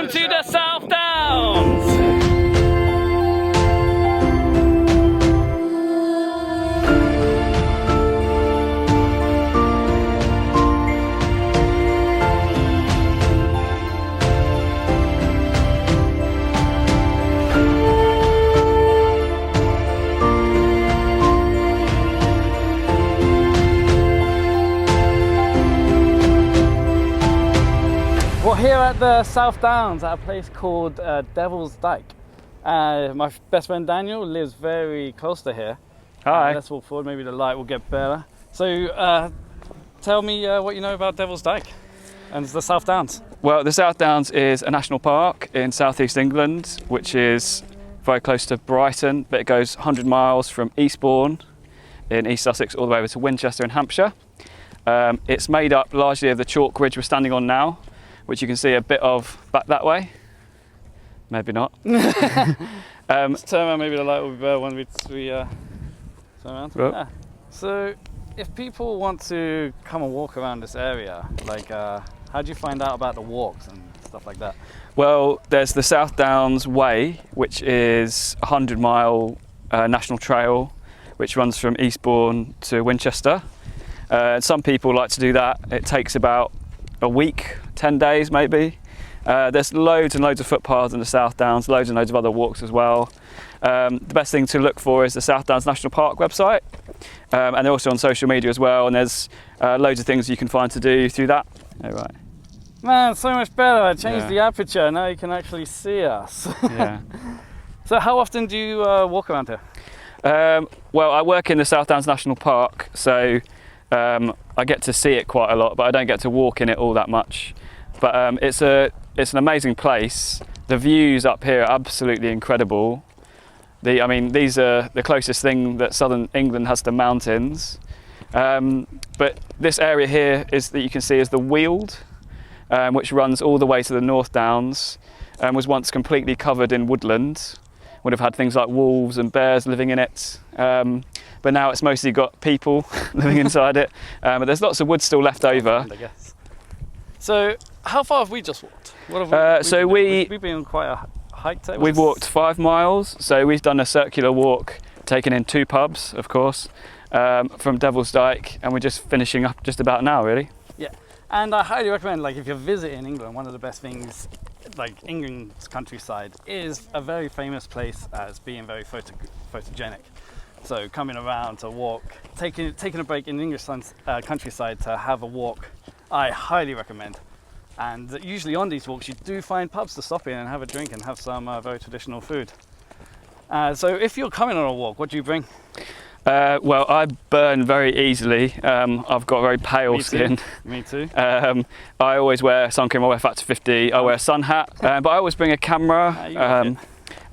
Welcome to the South Downs! We're here at the South Downs at a place called Devils Dyke. My best friend Daniel lives very close to here. Hi. Let's walk forward, maybe the light will get better. So tell me what you know about Devils Dyke and the South Downs. Well, the South Downs is a national park in southeast England, which is very close to Brighton, but it goes 100 miles from Eastbourne in East Sussex all the way over to Winchester in Hampshire. It's made up largely of the chalk ridge we're standing on now, which you can see a bit of back that way. Maybe not. Let's turn around, maybe the light will be better when we turn around. Right. Yeah. So if people want to come and walk around this area, like how do you find out about the walks and stuff like that? Well, there's the South Downs Way, which is a 100-mile national trail, which runs from Eastbourne to Winchester. Some people like to do that. It takes about a week, 10 days maybe. There's loads and loads of footpaths in the South Downs, loads and loads of other walks as well. The best thing to look for is the South Downs National Park website, and they're also on social media as well, and there's loads of things you can find to do through that. Oh, right. Man, so much better. I changed the aperture, now you can actually see us. Yeah. So how often do you walk around here? Well, I work in the South Downs National Park, so I get to see it quite a lot, but I don't get to walk in it all that much. But it's an amazing place. The views up here are absolutely incredible. I mean, these are the closest thing that southern England has to mountains. But this area here that you can see is the Weald, which runs all the way to the North Downs, and was once completely covered in woodland. Would have had things like wolves and bears living in it. But now it's mostly got people living inside it. But there's lots of wood still left over. I guess. So how far have we just walked? What have we've been on quite a hike today. We've walked 5 miles. So we've done a circular walk, taken in 2 pubs, of course, from Devils Dyke, and we're just finishing up just about now, really. Yeah, and I highly recommend, like, if you're visiting England, one of the best things, like England's countryside, is a very famous place as being very photogenic. So coming around to walk, taking a break in the English countryside to have a walk, I highly recommend. And usually on these walks you do find pubs to stop in and have a drink and have some very traditional food. So if you're coming on a walk, what do you bring? Well, I burn very easily. I've got very pale skin. Me too. I always wear sun cream. I wear factor 50. I wear a sun hat, but I always bring a camera.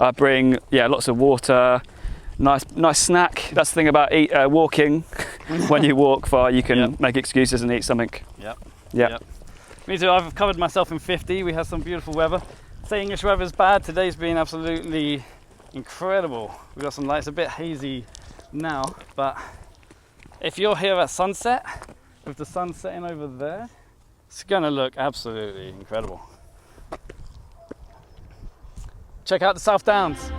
I bring lots of water. Nice snack. That's the thing about walking. When you walk far, you can make excuses and eat something. Yep. Me too. I've covered myself in 50. We have some beautiful weather. Say English weather is bad. Today's been absolutely incredible. We've got some lights, a bit hazy now, but if you're here at sunset, with the sun setting over there, it's gonna look absolutely incredible. Check out the South Downs.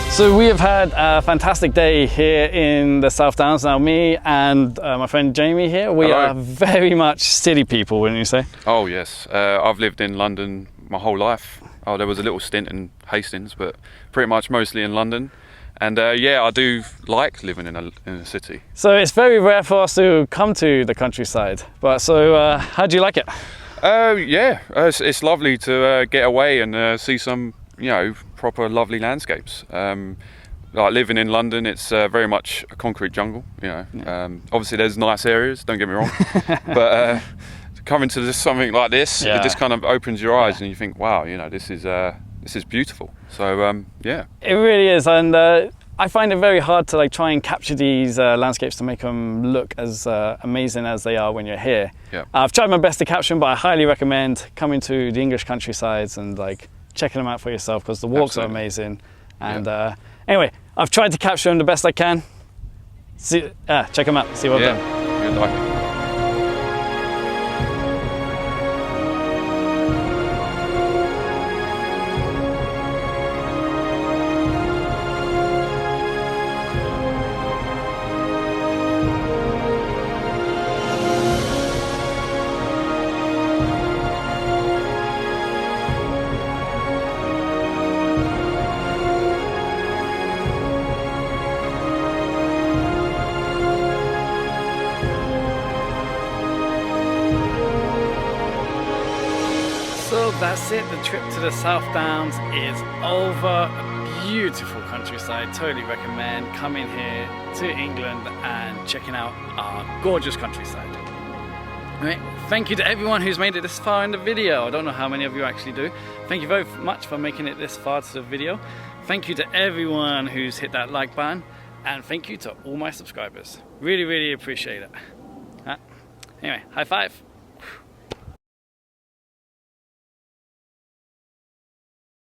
So we have had a fantastic day here in the South Downs. Now me and my friend Jamie here, we are very much city people, wouldn't you say? Oh yes, I've lived in London my whole life. Oh, there was a little stint in Hastings, but pretty much mostly in London. And yeah, I do like living in a city. So it's very rare for us to come to the countryside. But so how do you like it? Yeah, it's lovely to get away and see some, proper lovely landscapes. Like living in London, it's very much a concrete jungle. Obviously there's nice areas, don't get me wrong, but coming to something like this, it just kind of opens your eyes and you think, wow, this is beautiful. So yeah, it really is. And I find it very hard to like try and capture these landscapes to make them look as amazing as they are when you're here. Yeah. I've tried my best to capture them, but I highly recommend coming to the English countrysides and like checking them out for yourself, because the walks Absolutely. are amazing. And anyway, I've tried to capture them the best I can. See, check them out, see what I've done. Good luck. So that's it, the trip to the South Downs is over. A beautiful countryside, totally recommend coming here to England and checking out our gorgeous countryside. Right. Thank you to everyone who's made it this far in the video. I don't know how many of you actually do. Thank you very much for making it this far to the video. Thank you to everyone who's hit that like button, and thank you to all my subscribers. Really, really appreciate it. Anyway, high five.